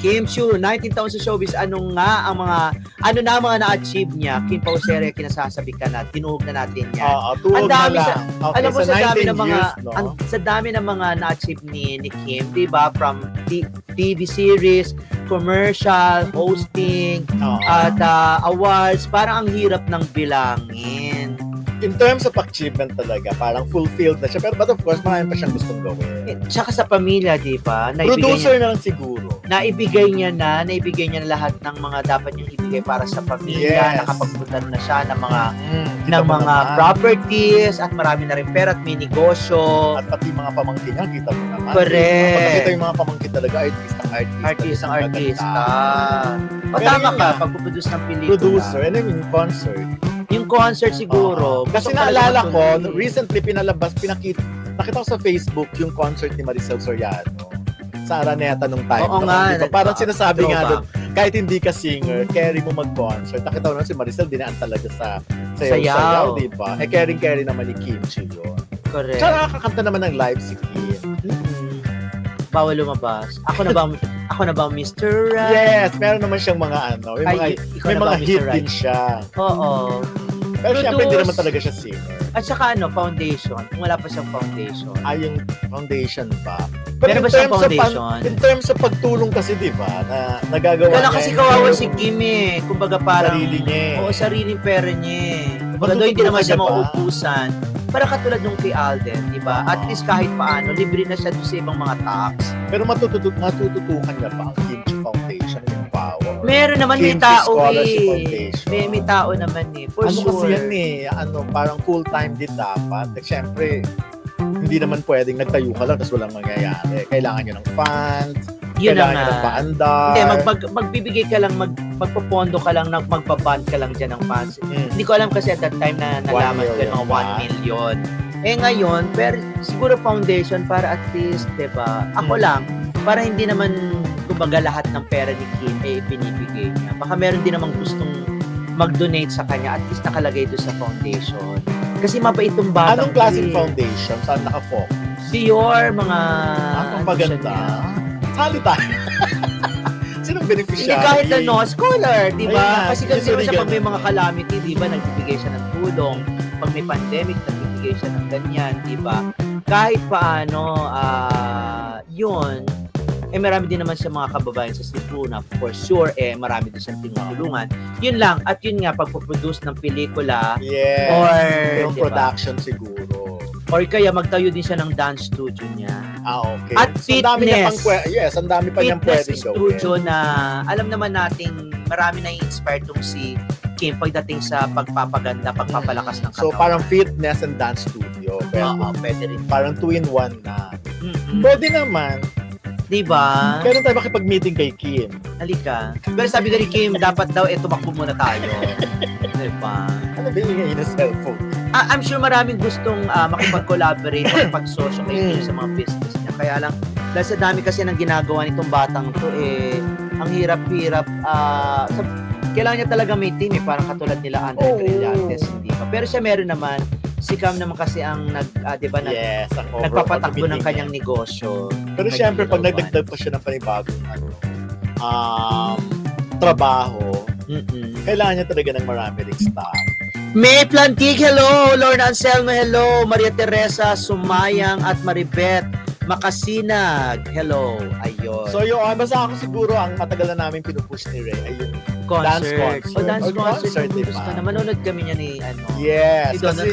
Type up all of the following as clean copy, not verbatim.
Kim Chiu, 19 taon sa showbiz, ano na ang mga na-achieve niya? Kim Pao Seria, kinasasabi ka na, tinuhog na natin yan. Tuhog Ang dami na sa, lang. Okay, alam mo, sa dami 19 ng mga, years, no? sa dami ng mga na-achieve ni Kim, diba? From TV series, commercial, hosting, at awards, parang ang hirap ng bilangin. In terms of achievement talaga, parang fulfilled na siya. But of course, marami pa siyang gustong gawin. Tsaka sa pamilya, diba? Producer na lang siguro. Naibigay niya na lahat ng mga dapat niyang ibigay para sa pamilya, Yes. nakapagpuntan na siya ng mga Kita mo naman. properties at marami na rin pera at may negosyo. At pati mga pamangkin niya, kita mo naman. Correct. Kapag nakita yung mga pamangkin talaga, artista. O Pero tama yun ka, nga. pagpuproduce ng pelikula. Producer, and I mean, concert. Yung concert siguro. Kasi gusto ko naalala talaga ko, matuloy. recently nakita ko sa Facebook yung concert ni Maricel Soriano sa Araneta nung time. Oo noon, nga, di ba? Parang sinasabi nga doon, throwback. kahit hindi ka singer, carry mo mag-concert. Nakita ko naman si Maricel, dinaan talaga sa Sayaw. sayaw, di ba? Carry naman ni Kim Chiu yun. Correct. Tsaka nakakanta naman ng live si Kim. Bawal lumabas. Ako na ba Mr. Right? Yes, meron naman siyang mga Ikaw may na ba, mga Mr. hit Right? din siya. Oo. Pero syempre, hindi Produce. naman talaga siya singer. At saka foundation. Kung wala pa siyang foundation. Yung foundation ba? Meron ba siyang foundation? In terms of pagtulong kasi, di ba, na nagagawa Kaya niya kasi yung kawawa si Kim eh. Kumbaga parang... sarili niya eh. Oo, sariling pera niya eh. Kumbaga doon hindi naman siya Diba? mauupusan. Para katulad nung kay Alden, di ba? At least kahit paano, libre na siya doon sa ibang mga tax. Pero matututukan niya ba ang Kim Chiu Foundation yung power? Meron naman may Kim Chiu tao Scholarship eh. Foundation. May tao naman eh. For Ano sure. kasi yan eh, parang full-time din dapat. Siyempre, hindi naman pwedeng nagtayo ka lang tapos walang mangyayari. Kailangan nyo ng funds, Yun na kailangan nyo nga. ng paandar. Hindi, magbibigay ka lang, magpapondo ka lang, magpaband ka lang dyan ng funds. Hindi ko alam kasi at that time na nalaman ko yung mga 1 million. Eh ngayon, pero siguro foundation para at least, diba? Ako lang, para hindi naman, kumbaga lahat ng pera ni Kim eh binibigay niya. Baka meron din namang gustong mag-donate sa kanya, at least nakalagay doon sa foundation. Kasi mabait itong batang Anong klaseng to eh. foundation? Saan naka-focus? Dior, mga... Ang paganda. Sali tayo. Sinong beneficiary? Hindi kahit scholar, di ba? Ayan, Kasi kasi usually siya pag may ganun. mga calamity, di ba, nagbibigay siya ng tulong. Pag may pandemic, nagbibigay siya ng ganyan, di ba? Kahit paano, yun, marami din naman sa mga kababayan sa Sipuna, for sure, marami din siyang tinutulungan. Yun lang, at yun nga, pagpuproduce ng pelikula, Yes. or, Yung diba? production siguro. Or kaya magtayo din siya ng dance studio niya. Okay. At So, ang dami niya fitness. yes, ang dami pa niyang Fitness pwedeng gawin. studio na alam naman nating marami na i-inspire tong si Kim pagdating sa pagpapaganda, pagpapalakas ng So, katawan. parang fitness and dance studio. Oo, pwede rin. Parang 2-in-1 na. Mm-mm. Pwede naman. Diba? Kailan tayo makipag-meeting kay Kim? Halika. Pero sabi ko ni Kim, dapat daw, tumakbo muna tayo. Diba? Ano ba yung ngayon na cellphone? I'm sure maraming gustong makipag-collaborate, makipag-sosyo kay Kim sa mga business niya. Kaya lang, dahil sa dami kasi ng ginagawa nitong batang to, ang hirap-hirap. Kailangan niya talaga may team, parang katulad nila Andre Brillantes, hindi pa. Pero siya meron naman, si Cam naman kasi ang diba, Yes, ang nagpapatakbo ng meeting kanyang negosyo. Pero syempre, pag nagdagdag pa siya ng panibagong trabaho, kailangan niya talaga ng marami ring staff. May Plantig, hello! Lorna Anselmo, hello! Maria Teresa, Sumayang at Maribet Makasinag, hello! Ayun. So yun, basta ako siguro ang matagal na namin pinupush ni Ray ay yung dance concert. O dance Or concert, diba? gusto na. Manonood kami niya ni Yes, si Donna.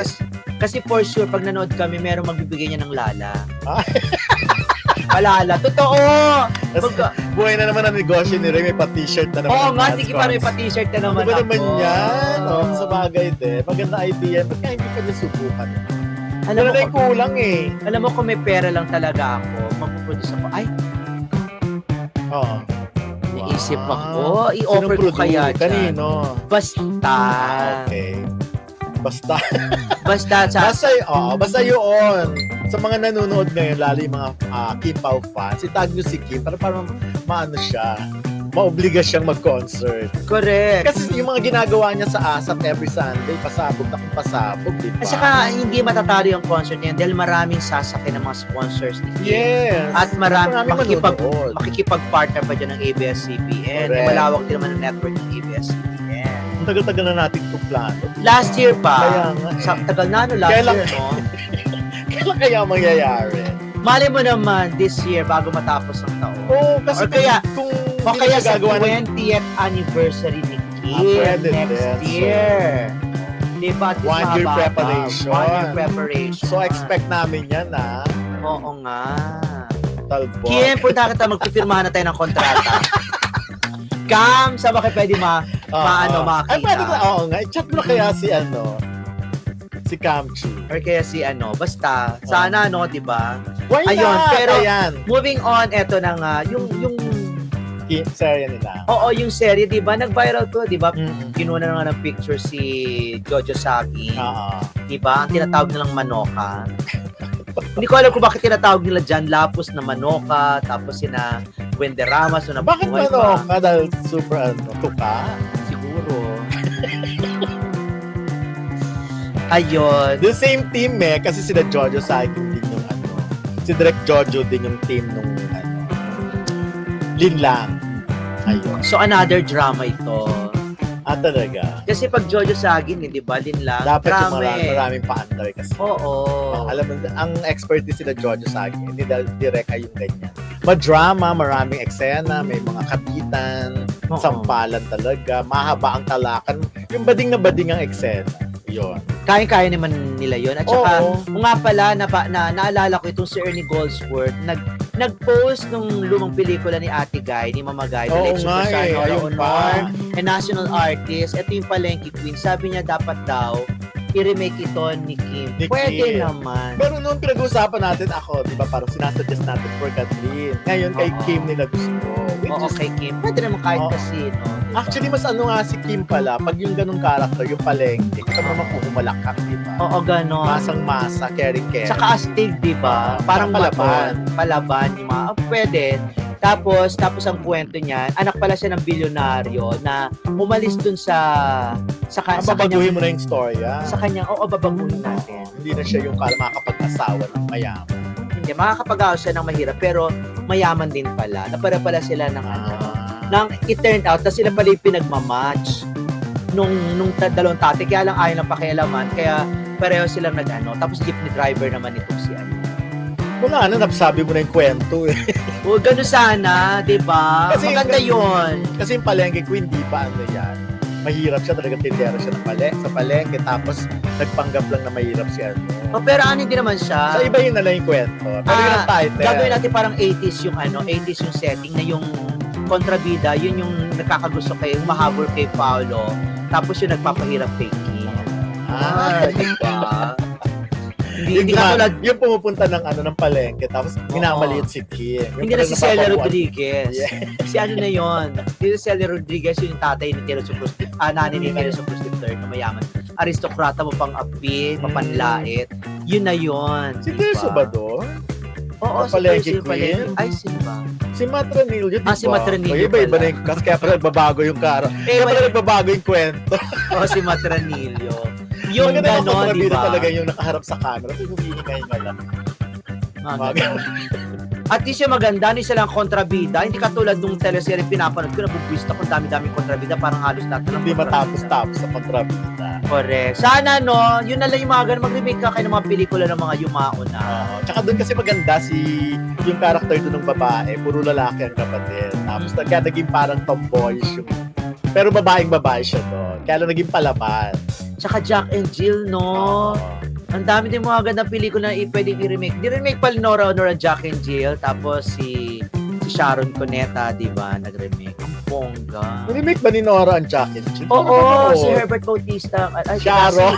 Kasi for sure, pag nanood kami, merong magbibigay niya ng lala. Palala. Totoo! buhay na naman ang negosyo ni Ray, may pa-t-shirt na naman. Oo ng nga, dance sige pa, may concert. pa-t-shirt na naman Ano ba ako. naman yan? Sa bagay din. Maganda idea. Ba't kaya hindi pa niya subukan? Alam mo, Wala na yung kulang eh. alam mo kung may pera lang talaga ako, magpuproduce ako. Ay, Oo. naisip Wow. ako. I-offer ko Sinong kaya produce? dyan. Kanino? Basta. Okay. Basta. Basta Basta yun. Sa mga nanonood ngayon, lalo yung mga Kim Pao fans, itag nyo si Kim para maano siya. maobliga siyang mag-concert. Correct. Kasi yung mga ginagawa niya sa ASAP every Sunday, pasabog na kung pasabog, di ba? At saka, hindi matatalo yung concert niya dahil maraming sasakyan ng mga sponsors ni Kim. Yes. At maraming manonood. makikipag-partner pa dyan ng ABS-CBN. Correct. Malawak din naman ang network ng ABS-CBN. Ang tagal-tagal na natin itong plano. Last year Kaya pa, nga eh. sa tagal na last Kailan- year, no? Kailan kaya mangyayari? Mali mo naman this year bago matapos ang taon. Oo, kasi Or kaya- kung O hindi kaya na sa gagawa ng 20th anniversary ni Kim pwede next din. year. Diba? At least 1 year mahaba pa. preparation. 1 year preparation. So, expect namin yan na Oo nga. talbot. Kim, punta kita, magpipirmahan na tayo ng kontrata. Cam, saan ba kayo pwede makita? Ay, pwede na, oo nga. I-chat mo na kaya si Kamchi. Or kaya si basta, sana di ba? Why Ayun, not? pero- Ayan. Moving on, eto na nga, yung Serye nila. yung serye, di ba? Nag-viral to, di ba? Mm-mm. Kinuha na nga ng picture si Jojo Saki. Oo. Di ba? Ang tinatawag nilang Manoka. Hindi ko alam kung bakit tinatawag nila Jan Lapus na Manoka, tapos sina Wenderramas na Bakit nabuhay ano pa. ka? Dahil super tuka? Siguro. Ayun. The same team kasi sila Jojo Saki din yung si Direk Jojo din yung team nung Linlang. Ayun. So another drama ito. Talaga. Kasi pag Jojo Sagin, di ba, din lang. Dapat yung drama eh. maraming paantay kasi. Oo. Alam mo, ang expertise sila Jojo Saki, hindi dahil direct ay yung ganyan. Madrama, maraming eksena, may mga kapitan, Oo. sampalan talaga, mahaba ang talakan. Yung bading na bading ang eksena. Yun. Kaya-kaya naman nila yon. At saka, Oo. nga pala, naalala ko itong si Ernie Goldsworth, nag-post nung lumang pelikula ni Ate Guy, ni Mama Guy, The Oo Late nga Superstar eh, Nora ayun Honor, pa. and national artist. Ito yung Palengke Queen. Sabi niya dapat daw, i-remake ito ni Kim. Ni Pwede Kim. naman. Pero nung pinag-uusapan natin ako, di ba, parang sinasuggest natin for Kathleen. Ngayon kay Oo. Kim nila gusto. Which Oo, is- kay Kim. Pwede naman kahit Oo. kasi, no? Diba? Actually, mas nga si Kim pala, pag yung ganung character, yung palengke, kita mo naman kung umalakak, di ba? Oo, ganon. Masang-masa, caring-caring. Saka astig, di ba? Parang Palaban. Palaban. Yung mga, pwede. Tapos ang kwento niya, anak pala siya ng bilyonaryo na umalis dun sa kanyang, Babaguhin mo na yung storya. sa kanyang, babaguhin natin. Hindi na siya yung makakapag-asawa ng mayaman. Hindi, makakapag-asawa siya ng mahirap, pero mayaman din pala. Napara pala sila ng nang it turned out na sila pala yung pinagmamatch nung dalawang tate. Kaya lang ayaw ng pakialaman. Kaya pareho silang tapos jeepney driver naman itong si Wala na, nasabi mo na yung kwento eh. O, gano'n sana, di ba? Kasi- Maganda yun. Kasi yung palengke queen, di ba yan? Mahirap siya, talaga tindera siya sa palengke, tapos nagpanggap lang na mahirap si Pero hindi naman siya. Sa iba yun na lang yung kwento. Pero yun ang title. Gagawin natin parang 80s yung 80s yung setting na yung kontrabida, yun yung nakakagusto kay, mahabol kay Paolo, tapos yung nagpapahirap kay Kim. Di ba? Hindi katulad, yung pumupunta ng palengke, tapos minamaliit si Kim. Yung hindi na parang si Celia napapabuan. Rodriguez. Yeah. Si na yon. Si Celia Rodriguez yung tatay ni Tero Suprustit, nanay ni Tero Suprustit na mayaman. Aristokrata mo pang api, mapanlait. Yun na yon. Si Tirso ba doon? Oo, Ang palengke Tirso yung queen? palengke. Ay, sino ba? Si Matranillo, di ba? Si Matranillo Iba-iba pala. na yung, kasi kaya pala nagbabago yung kaya pala nagbabago yung kwento. Oo, si Matranillo. Yung Maganda yung gano'n, di kontrabida ba? talaga yung nakaharap sa camera. Kung humihinga lang. At least yung maganda, hindi silang kontrabida. Hindi katulad nung teleserye pinapanood ko, nabubwista kung dami-dami kontrabida, parang halos lahat ng Hindi matapos-tapos sa kontrabida. Correct. Sana, no, yun na lang yung mga ganun. Mag-remake ka kayo ng mga pelikula ng mga yumao na. Tsaka doon kasi maganda yung character doon ng babae, puro lalaki ang kapatid. Tapos kaya naging parang tomboyish yung... Pero babaeng-babae siya doon. Kaya lang naging palaban. Tsaka Jack and Jill, no? Ang dami din mga gandang pelikula na pwedeng i-remake. Di-remake pa ni Nora Honor ang Jack and Jill. Tapos si Sharon Cuneta, di ba, nag-remake. Ang bongga. Remake ba ni Nora ang Jack and Jill? Oo, si Herbert Bautista. Ay, Sharon?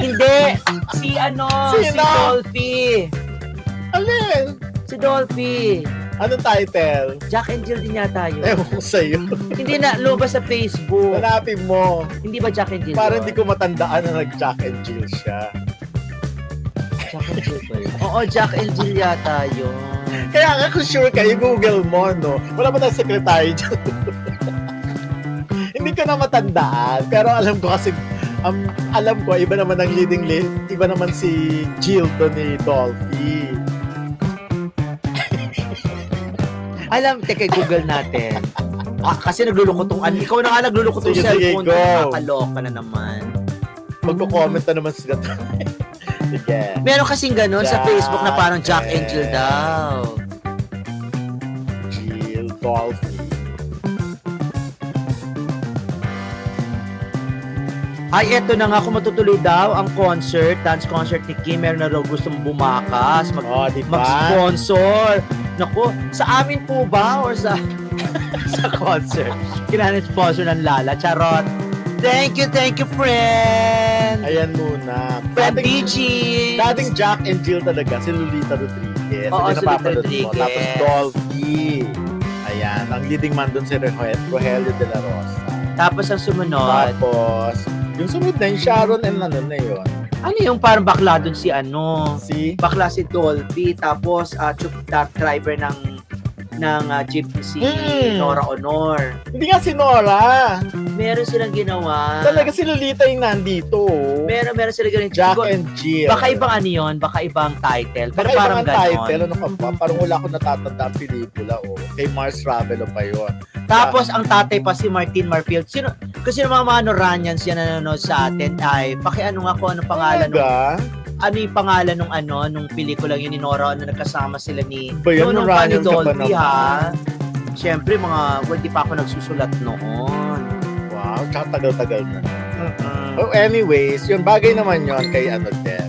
Hindi. Si Sino? Dolphy. Alin? Si Dolphy. Anong title? Jack and Jill din yata yun. Ewan ko sa'yo. Hindi na, lumabas sa Facebook. Hanapin mo. Hindi ba Jack and Jill Parang yun? hindi ko matandaan na nag-Jack and Jill siya. Jack and Jill ba yun? Oo, Jack and Jill yata yun. Kaya nga kung sure ka, i-google mo, no? Wala ba tayong secretary dyan? Hindi ko na matandaan. Pero alam ko kasi, alam ko, iba naman ang leading iba naman si Jill to ni Dolphy. Teka, Google natin. Kasi nagluloko tong ikaw na nga nagluloko tong Sige, cellphone. go. Nakakaloka na naman. Magko-comment na naman sila. Sige. Meron kasing ganun sa Jack Facebook na parang Jack and Jill and- daw. Jill, Dolphy. Ay, eto na nga kung matutuloy daw ang dance concert ni Kim. Meron na raw gustong bumakas, Di ba? mag-sponsor. Naku, sa amin po ba or sa sa concert? Kailangan sponsor ng Lala. Charot. Thank you, friend. Ayan muna. Friend BG. Dating Jack and Jill talaga, si Lolita Rodriguez. Oo, Hindi si napapanood Lolita mo. Rodriguez. Tapos Dolphy. Ayan, ang leading man doon si Rogelio de la Rosa. Tapos ang sumunod. Tapos, yung sunod na yung Sharon and ano na yun. Ano yung parang bakla dun si bakla si Dolphy, tapos truck driver ng jeepney si Nora Honor. Hindi nga si Nora. Meron silang ginawa. Talaga si Lolita yung nandito. Meron silang ginawa. Jack Siguro, and Jill. baka ibang ano yun, baka ibang title. Pero Baka parang ibang ganon. title, ano ka pa? Parang wala akong natatanda ang pelikula. Kay Mars Ravelo pa yun. Tapos ang tatay pa si Martin Marfield. Kasi yung mga Manoranians yan na nanonood sa atin ay pakiano nga kung anong pangalan ano yung pangalan nung pelikula yun ni Nora na nagkasama sila ni Ba yan, nung Nora, ni yun ka pa Dolphy naman. ha. Siyempre hindi pa ako nagsusulat noon. Wow, tsaka tagal-tagal na. Oh, anyways, yung bagay naman yun kay din.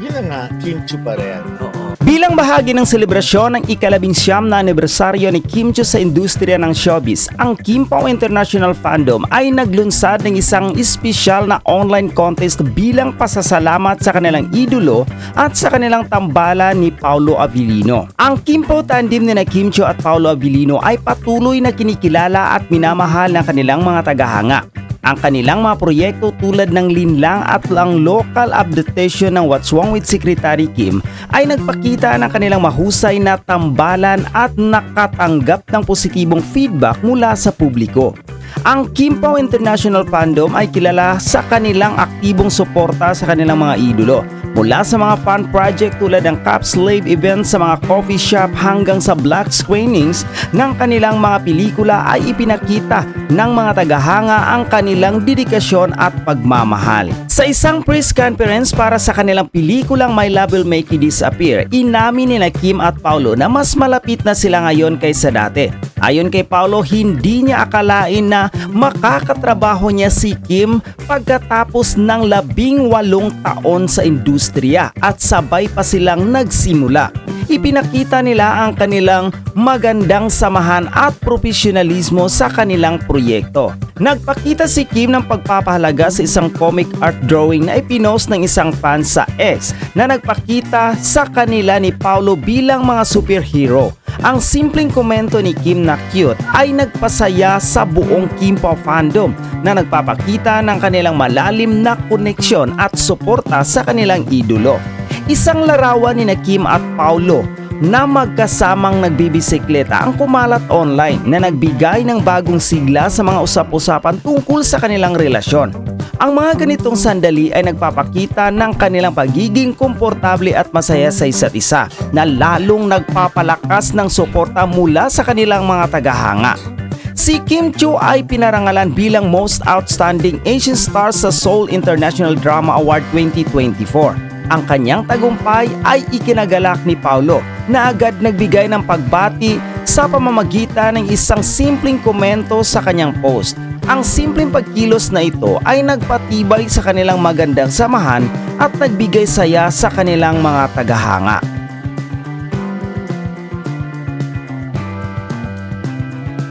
Yun na nga, Kim Chiu pa rin. Oo. Bilang bahagi ng selebrasyon ng ika-19 na anibersaryo ni Kim Chiu sa industriya ng showbiz, ang Kim Pao International Fandom ay naglunsad ng isang espesyal na online contest bilang pasasalamat sa kanilang idolo at sa kanilang tambalan ni Paolo Avellino. Ang Kim Pao tandem ni na Kim Chiu at Paolo Avellino ay patuloy na kinikilala at minamahal ng kanilang mga tagahanga. Ang kanilang mga proyekto tulad ng Linlang at ang local adaptation ng What's Wrong with Secretary Kim ay nagpakita ng kanilang mahusay na tambalan at nakatanggap ng positibong feedback mula sa publiko. Ang Kim Pao International Fandom ay kilala sa kanilang aktibong suporta sa kanilang mga idolo. Mula sa mga fan project tulad ng Cap Slave events sa mga coffee shop hanggang sa black screenings ng kanilang mga pelikula ay ipinakita ng mga tagahanga ang kanilang dedikasyon at pagmamahal. Sa isang press conference para sa kanilang pelikulang My Love Will Make You Disappear, inamin nila Kim at Paolo na mas malapit na sila ngayon kaysa dati. Ayon kay Paolo, hindi niya akalain na makakatrabaho niya si Kim pagkatapos ng 18 taon sa industriya at sabay pa silang nagsimula. Ipinakita nila ang kanilang magandang samahan at profesionalismo sa kanilang proyekto. Nagpakita si Kim ng pagpapahalaga sa isang comic art drawing na ipinost ng isang fan sa X na nagpakita sa kanila ni Paolo bilang mga superhero. Ang simpleng komento ni Kim na cute ay nagpasaya sa buong Kim Pao fandom na nagpapakita ng kanilang malalim na koneksyon at suporta sa kanilang idolo. Isang larawan ni Kim at Paolo na magkasamang nagbibisikleta ang kumalat online na nagbigay ng bagong sigla sa mga usap-usapan tungkol sa kanilang relasyon. Ang mga ganitong sandali ay nagpapakita ng kanilang pagiging komportable at masaya sa isa't isa na lalong nagpapalakas ng suporta mula sa kanilang mga tagahanga. Si Kim Chiu ay pinarangalan bilang Most Outstanding Asian Star sa Seoul International Drama Award 2024. Ang kanyang tagumpay ay ikinagalak ni Paolo na agad nagbigay ng pagbati sa pamamagitan ng isang simpleng komento sa kanyang post. Ang simpleng pagkilos na ito ay nagpatibay sa kanilang magandang samahan at nagbigay saya sa kanilang mga tagahanga.